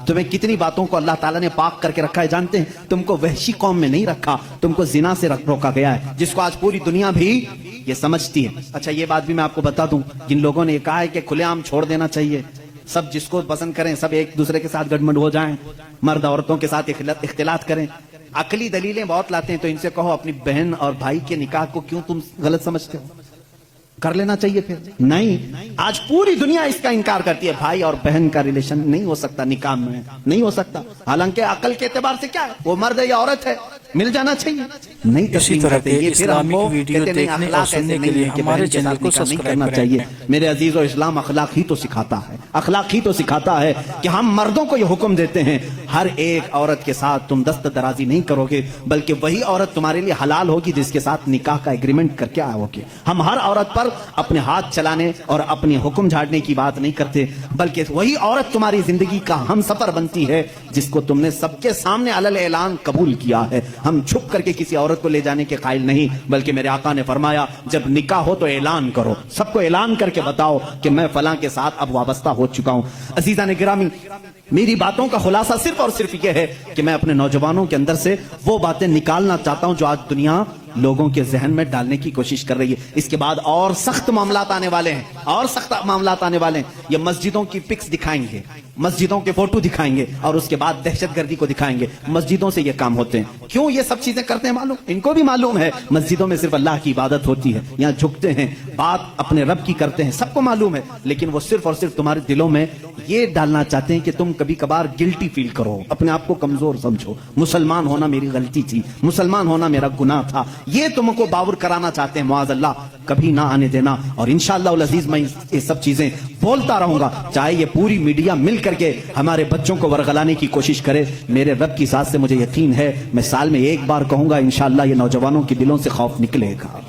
تمہیں کتنی باتوں کو اللہ تعالیٰ نے پاک کر کے رکھا ہے جانتے ہیں؟ تم کو وحشی قوم میں نہیں رکھا، تم کو زنا سے روکا گیا ہے، جس کو آج پوری دنیا بھی یہ سمجھتی ہے۔ اچھا یہ بات بھی میں آپ کو بتا دوں، جن لوگوں نے یہ کہا ہے کہ کھلے عام چھوڑ دینا چاہیے، سب جس کو پسند کریں، سب ایک دوسرے کے ساتھ گڈمڈ ہو جائیں، مرد عورتوں کے ساتھ اختلاط کریں، عقلی دلیلیں بہت لاتے ہیں، تو ان سے کہو اپنی بہن اور بھائی کے نکاح کو کیوں تم غلط سمجھتے ہو؟ کر لینا چاہیے پھر نہیں۔ آج پوری دنیا اس کا انکار کرتی ہے، بھائی اور بہن کا ریلیشن نہیں ہو سکتا نکاح میں، نہیں ہو سکتا، حالانکہ عقل کے اعتبار سے کیا ہے، وہ مرد ہے یا عورت ہے، مل جانا چاہیے، نہیں اسی طرح کے اسلامک ویڈیو دیکھنے اور سننے کے لیے ہمارے چینل کو سبسکرائب کرنا چاہیے۔ میرے عزیز و اسلام اخلاق ہی تو سکھاتا ہے، اخلاق ہی تو سکھاتا ہے کہ ہم مردوں کو یہ حکم دیتے ہیں ہر ایک عورت کے ساتھ تم دست درازی نہیں کرو گے، بلکہ وہی عورت تمہارے لیے حلال ہوگی جس کے ساتھ نکاح کا ایگریمنٹ کر کے آؤ گے۔ ہم ہر عورت پر اپنے ہاتھ چلانے اور اپنے حکم جھاڑنے کی بات نہیں کرتے، بلکہ وہی عورت تمہاری زندگی کا ہم سفر بنتی ہے جس کو تم نے سب کے سامنے علل اعلان قبول کیا ہے۔ ہم چھپ کر کے کسی عورت کو لے جانے کے قائل نہیں، بلکہ میرے آقا نے فرمایا جب نکاح ہو تو اعلان کرو، سب کو اعلان کر کے بتاؤ کہ میں فلاں کے ساتھ اب وابستہ ہو چکا ہوں۔ عزیزان گرامی، میری باتوں کا خلاصہ صرف اور صرف یہ ہے کہ میں اپنے نوجوانوں کے اندر سے وہ باتیں نکالنا چاہتا ہوں جو آج دنیا لوگوں کے ذہن میں ڈالنے کی کوشش کر رہی ہے۔ اس کے بعد اور سخت معاملات آنے والے ہیں، اور سخت معاملات آنے والے ہیں۔ یہ مسجدوں کی پکس دکھائیں گے، مسجدوں کے فوٹو دکھائیں گے، اور اس کے بعد دہشت گردی کو دکھائیں گے۔ مسجدوں سے یہ کام ہوتے ہیں، کیوں یہ سب چیزیں کرتے ہیں معلوم؟ ان کو بھی معلوم ہے مسجدوں میں صرف اللہ کی عبادت ہوتی ہے، یہاں جھکتے ہیں، بات اپنے رب کی کرتے ہیں، سب کو معلوم ہے، لیکن وہ صرف اور صرف تمہارے دلوں میں یہ ڈالنا چاہتے ہیں کہ تم کبھی کبھار گلٹی فیل کرو، اپنے آپ کو کمزور سمجھو، مسلمان ہونا میری غلطی تھی، مسلمان ہونا میرا گناہ تھا، یہ تم کو باور کرانا چاہتے ہیں۔ معاذ اللہ، کبھی نہ آنے دینا، اور انشاءاللہ العزیز میں یہ سب چیزیں بولتا رہوں گا، چاہے یہ پوری میڈیا مل کر کے ہمارے بچوں کو ورغلانے کی کوشش کرے۔ میرے رب کی ذات سے مجھے یقین ہے، میں سال میں ایک بار کہوں گا، انشاءاللہ یہ نوجوانوں کے دلوں سے خوف نکلے گا،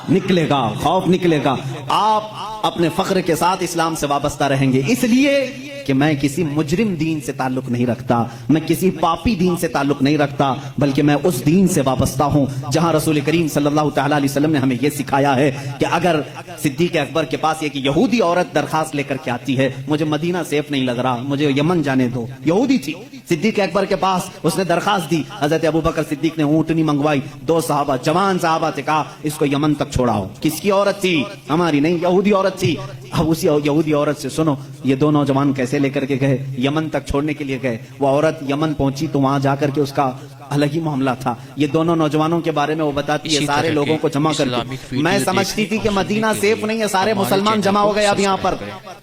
نکلے گا، خوف نکلے گا۔ آپ اپنے فخر کے ساتھ اسلام سے وابستہ رہیں گے، اس لیے کہ میں کسی مجرم دین سے تعلق نہیں رکھتا، میں کسی پاپی دین سے تعلق نہیں رکھتا، بلکہ میں اس دین سے وابستہ ہوں جہاں رسول کریم صلی اللہ تعالیٰ علیہ وسلم نے ہمیں یہ سکھایا ہے کہ اگر صدیق اکبر کے پاس ایک یہودی عورت درخواست لے کر کے آتی ہے، مجھے مدینہ سیف نہیں لگ رہا، مجھے یمن جانے دو، یہودی تھی، صدیق اکبر کے پاس اس نے درخواست دی، حضرت ابوبکر صدیق نے اونٹنی منگوائی، دو صحابہ، جوان صحابہ سے کہا اس کو یمن تک چھوڑاؤ۔ کس کی عورت تھی؟ ہماری نہیں، یہودی عورت تھی۔ اب اسی یہودی عورت سے سنو یہ دو نوجوان کیسے لے کر کے گئے، یمن تک چھوڑنے کے لیے گئے۔ وہ عورت یمن پہنچی تو وہاں جا کر کے اس کا الگ ہی معاملہ تھا۔ یہ دونوں نوجوانوں کے بارے میں وہ بتاتی ہے، سارے لوگوں کو جمع کر کے، میں سمجھتی تھی کہ مدینہ سیف نہیں ہے، سارے مسلمان جمع ہو گئے، اب یہاں پر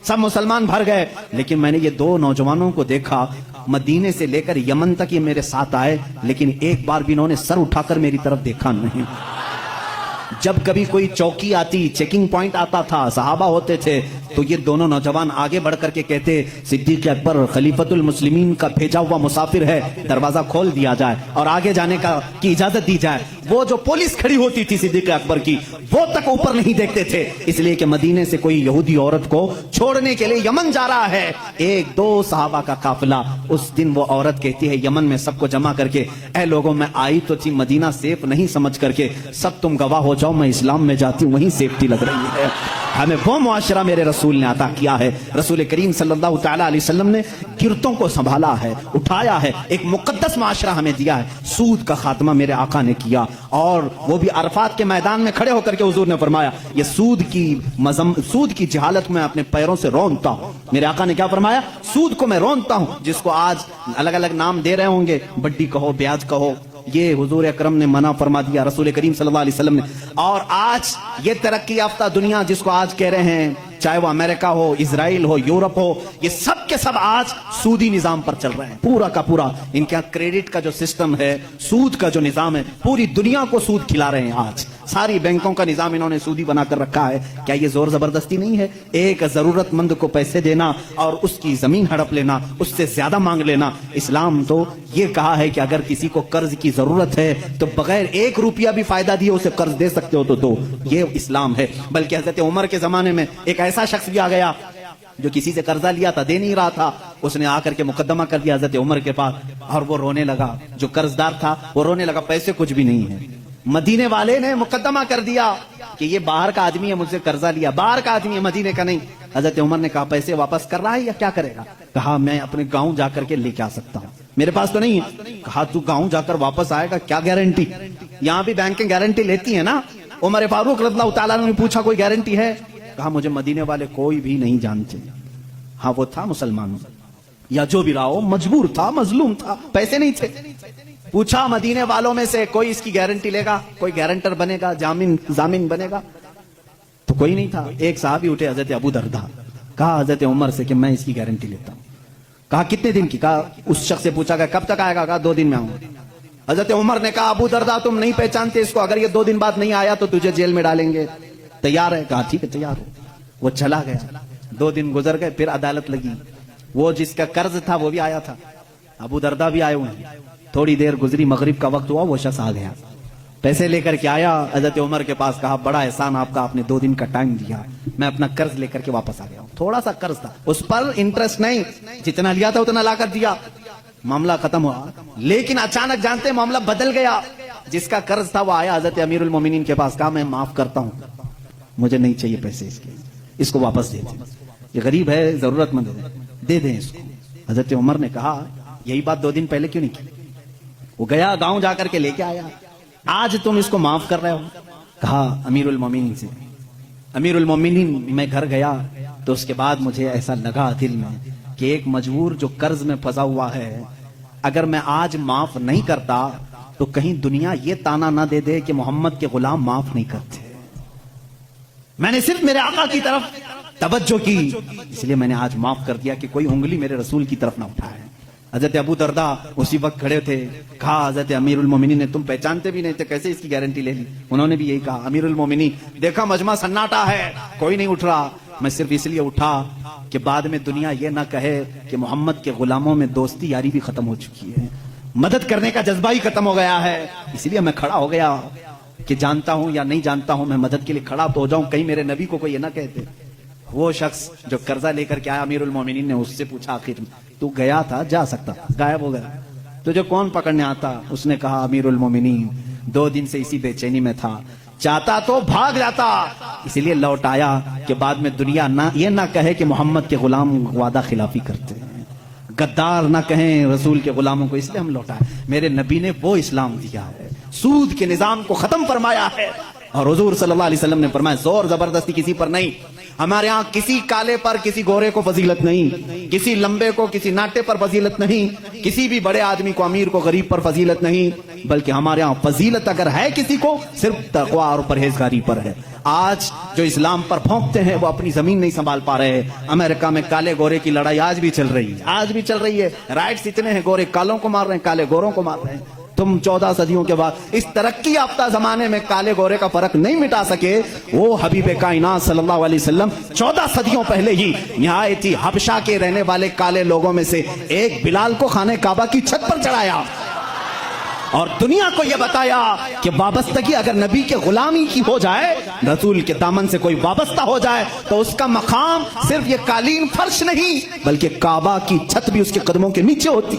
سب مسلمان بھر گئے، لیکن میں نے یہ دو نوجوانوں کو دیکھا، مدینے سے لے کر یمن تک یہ میرے ساتھ آئے، لیکن ایک بار بھی انہوں نے سر اٹھا کر میری طرف دیکھا نہیں۔ جب کبھی کوئی چوکی آتی، چیکنگ پوائنٹ آتا تھا، صحابہ ہوتے تھے، تو یہ دونوں نوجوان آگے بڑھ کر کے کہتے صدیق اکبر خلیفۃ المسلمین کا بھیجا ہوا مسافر ہے، دروازہ کھول دیا جائے اور آگے جانے کی اجازت دی جائے۔ وہ جو پولیس کھڑی ہوتی تھی صدیق اکبر کی، وہ تک اوپر نہیں دیکھتے تھے، اس لیے کہ مدینے سے کوئی یہودی عورت کو چھوڑنے کے لیے یمن جا رہا ہے، ایک دو صحابہ کا قافلہ۔ اس دن وہ عورت کہتی ہے یمن میں سب کو جمع کر کے، اے لوگوں میں آئی تو تھی مدینہ سیف نہیں سمجھ کر کے، سب تم گواہ ہو جاؤ میں اسلام میں جاتی ہوں، وہیں سیفٹی لگ رہی ہے۔ ہمیں وہ معاشرہ میرے رسول نے عطا کیا ہے، رسول کریم صلی اللہ تعالیٰ علیہ وسلم نے گرتوں کو سنبھالا ہے، اٹھایا ہے، ایک مقدس معاشرہ ہمیں دیا ہے۔ سود کا خاتمہ میرے آقا نے کیا، اور وہ بھی عرفات کے میدان میں کھڑے ہو کر کے حضور نے فرمایا یہ سود کی جہالت میں اپنے پیروں سے رونتا ہوں۔ میرے آقا نے کیا فرمایا؟ سود کو میں رونتا ہوں، جس کو آج الگ الگ نام دے رہے ہوں گے، بڈی کہو، بیاج کہو، یہ حضور اکرم نے منع فرما دیا، رسول کریم صلی اللہ علیہ وسلم نے۔ اور آج یہ ترقی یافتہ دنیا جس کو آج کہہ رہے ہیں، چاہے وہ امریکہ ہو، اسرائیل ہو، یورپ ہو، یہ سب کے سب آج سودی نظام پر چل رہے ہیں، پورا کا پورا۔ ان کے کریڈٹ کا جو سسٹم ہے، سود کا جو نظام ہے، پوری دنیا کو سود کھلا رہے ہیں آج۔ ساری بینکوں کا نظام انہوں نے سودی بنا کر رکھا ہے۔ کیا یہ زور زبردستی نہیں ہے؟ ایک ضرورت مند کو پیسے دینا اور اس کی زمین ہڑپ لینا، اس سے زیادہ مانگ لینا۔ اسلام تو یہ کہا ہے کہ اگر کسی کو قرض کی ضرورت ہے تو بغیر ایک روپیہ بھی فائدہ دیے اسے قرض دے سکتے ہو، تو یہ اسلام ہے۔ بلکہ حضرت عمر کے زمانے میں ایک ایسا شخص بھی آ گیا جو کسی سے قرضہ لیا تھا، دے نہیں رہا تھا، اس نے آ کر کے مقدمہ کر دیا حضرت عمر کے پاس، اور وہ رونے لگا، جو قرض دار تھا وہ رونے لگا، پیسے کچھ بھی نہیں ہے۔ مدینے والے نے مقدمہ کر دیا کہ یہ باہر کا آدمی ہے، مجھ سے قرضہ لیا، باہر کا آدمی ہے، مدینے کا نہیں۔ حضرت عمر نے کہا پیسے واپس کر رہا ہے یا کیا کرے گا؟ کہا میں اپنے گاؤں جا کر کے لے کے آ سکتا ہوں, میرے پاس تو نہیں ہے. کہا تو گاؤں جا کر واپس آئے گا, کیا گارنٹی؟ یہاں بھی بینکیں گارنٹی لیتی ہیں نا. عمر فاروق رضی اللہ تعالیٰ نے پوچھا کوئی گارنٹی ہے؟ کہا مجھے مدینے والے کوئی بھی نہیں جانتے. ہاں وہ تھا مسلمان یا جو بھی رہا ہو, مجبور تھا, مظلوم تھا, پیسے نہیں تھے. پوچھا مدینے والوں میں سے کوئی اس کی گارنٹی لے گا, کوئی گارنٹر بنے گا, ضامن بنے گا؟ تو کوئی نہیں تھا. ایک صحابی اٹھے حضرت ابو درداء, کہا حضرت عمر سے کہ میں اس کی گارنٹی لیتا ہوں. کہا کتنے دن کی؟ کہا اس شخص سے پوچھا گیا کب تک آئے گا؟ کہا 2 دن میں آؤں گا. حضرت عمر نے کہا ابو درداء تم نہیں پہچانتے اس کو, اگر یہ 2 دن بعد نہیں آیا تو تجھے جیل میں ڈالیں گے, تیار ہے؟ کہا ٹھیک ہے تیار ہو. وہ چلا گیا. 2 دن گزر گئے, پھر عدالت لگی. وہ جس کا قرض تھا وہ بھی آیا تھا, ابو درداء بھی آئے ہوئے ہیں. تھوڑی دیر گزری, مغرب کا وقت ہوا, وہ شخص آ گیا, پیسے لے کر کے آیا حضرت عمر کے پاس. کہا بڑا احسان آپ کا, آپ نے 2 دن کا ٹائم دیا, میں اپنا قرض لے کر کے واپس آ گیا ہوں. تھوڑا سا قرض تھا, اس پر انٹرسٹ نہیں, جتنا لیا تھا اتنا لا کر دیا, معاملہ ختم ہوا. لیکن اچانک جانتے معاملہ بدل گیا. جس کا قرض تھا وہ آیا حضرت امیر المومنین کے پاس, کہا میں معاف کرتا ہوں, مجھے نہیں چاہیے پیسے اس کے, اس کو واپس دے دیں, یہ غریب ہے, ضرورت مند ہے, دے دیں اس کو. حضرت عمر نے کہا یہی بات 2 دن پہلے کیوں نہیں کی؟ وہ گیا گاؤں جا کر کے لے کے آیا, آج تم اس کو معاف کر رہے ہو؟ کہا امیر المومنین سے, امیر المومنین میں گھر گیا تو اس کے بعد مجھے ایسا لگا دل میں کہ ایک مجبور جو قرض میں پھنسا ہوا ہے, اگر میں آج معاف نہیں کرتا تو کہیں دنیا یہ تانا نہ دے دے کہ محمد کے غلام معاف نہیں کرتے. میں نے صرف میرے آقا کی طرف توجہ کی, اس لیے میں نے آج معاف کر دیا کہ کوئی انگلی میرے رسول کی طرف نہ اٹھائے. حضرت ابو درداء اسی وقت کھڑے تھے. کہا حضرت امیر المومنین نے تم پہچانتے بھی نہیں تھے, کیسے اس کی گارنٹی لے لی؟ انہوں نے بھی یہی کہا. امیر المومنین دیکھا مجمع سناٹا ہے, کوئی نہیں اٹھ رہا, میں صرف اس لیے اٹھا کہ بعد میں دنیا یہ نہ کہے کہ محمد کے غلاموں میں دوستی یاری بھی ختم ہو چکی ہے, مدد کرنے کا جذبہ ہی ختم ہو گیا ہے. اس لیے میں کھڑا ہو گیا کہ جانتا ہوں یا نہیں جانتا ہوں, میں مدد کے لیے کھڑا تو ہو جاؤں, کہیں میرے نبی کو کوئی یہ نہ کہتے. وہ شخص جو قرضہ لے کر کے آیا امیر المومنین نے اس سے پوچھا آخر تو گیا تھا, جا سکتا تھا, غائب ہو گیا, تجھے کون پکڑنے آتا؟ اس نے کہا امیر المومنین 2 دن سے اسی بے چینی میں تھا, چاہتا تو بھاگ جاتا, اسی لیے لوٹ آیا کہ بعد میں دنیا یہ نہ کہے کہ محمد کے غلام وعدہ خلافی کرتے ہیں, غدار نہ کہیں رسول کے غلاموں کو, اس لیے ہم لوٹائے. میرے نبی نے وہ اسلام دیا ہے, سود کے نظام کو ختم فرمایا ہے, اور حضور صلی اللہ علیہ وسلم نے فرمایا زور زبردستی کسی پر نہیں. ہمارے ہاں کسی کالے پر کسی گورے کو فضیلت نہیں, کسی لمبے کو کسی ناٹے پر فضیلت نہیں, کسی بھی بڑے آدمی کو امیر کو غریب پر فضیلت نہیں, بلکہ ہمارے ہاں فضیلت اگر ہے کسی کو صرف تقوی اور پرہیزگاری پر ہے. آج جو اسلام پر پھونکتے ہیں وہ اپنی زمین نہیں سنبھال پا رہے. امریکہ میں کالے گورے کی لڑائی آج بھی چل رہی ہے, آج بھی چل رہی ہے. رائٹس اتنے ہیں, گورے کالوں کو مار رہے ہیں, کالے گوروں کو مار رہے ہیں. تم 14 صدیوں کے بعد اس ترقی یافتہ زمانے میں کالے گورے کا فرق نہیں مٹا سکے. وہ حبیب کائنات صلی اللہ علیہ وسلم 14 صدیوں پہلے ہی نہایتی حبشہ کے رہنے والے کالے لوگوں میں سے ایک بلال کو خانہ کعبہ کی چھت پر چڑھایا اور دنیا کو یہ بتایا کہ وابستگی اگر نبی کے غلامی کی ہو جائے, رسول کے دامن سے کوئی وابستہ ہو جائے, تو اس کا مقام صرف یہ قالین فرش نہیں بلکہ کعبہ کی چھت بھی اس کے قدموں کے نیچے ہوتی.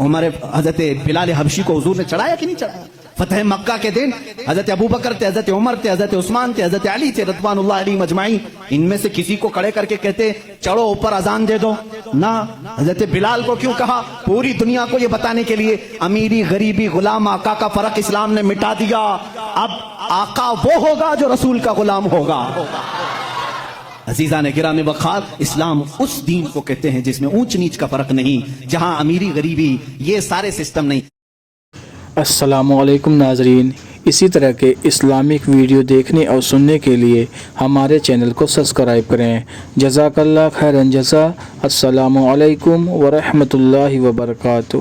عمر حضرت بلال حبشی کو حضور نے چڑھایا کہ نہیں چڑھایا؟ فتح مکہ کے دن حضرت ابوبکر تھے, حضرت عمر تھے, حضرت عثمان تھے, حضرت علی تھے رضوان اللہ علیہم اجمعین. ان میں سے کسی کو کھڑے کر کے کہتے چڑھو اوپر اذان دے دو نہ. حضرت بلال کو کیوں کہا؟ پوری دنیا کو یہ بتانے کے لیے امیری غریبی غلام آقا کا فرق اسلام نے مٹا دیا. اب آقا وہ ہوگا جو رسول کا غلام ہوگا. عزیزان گرامی وقار, اسلام اس دین کو کہتے ہیں جس میں اونچ نیچ کا فرق نہیں, جہاں امیری غریبی یہ سارے سسٹم نہیں. السلام علیکم ناظرین, اسی طرح کے اسلامک ویڈیو دیکھنے اور سننے کے لیے ہمارے چینل کو سبسکرائب کریں. جزاک اللہ خیرن جزا. السلام علیکم ورحمۃ اللہ وبرکاتہ.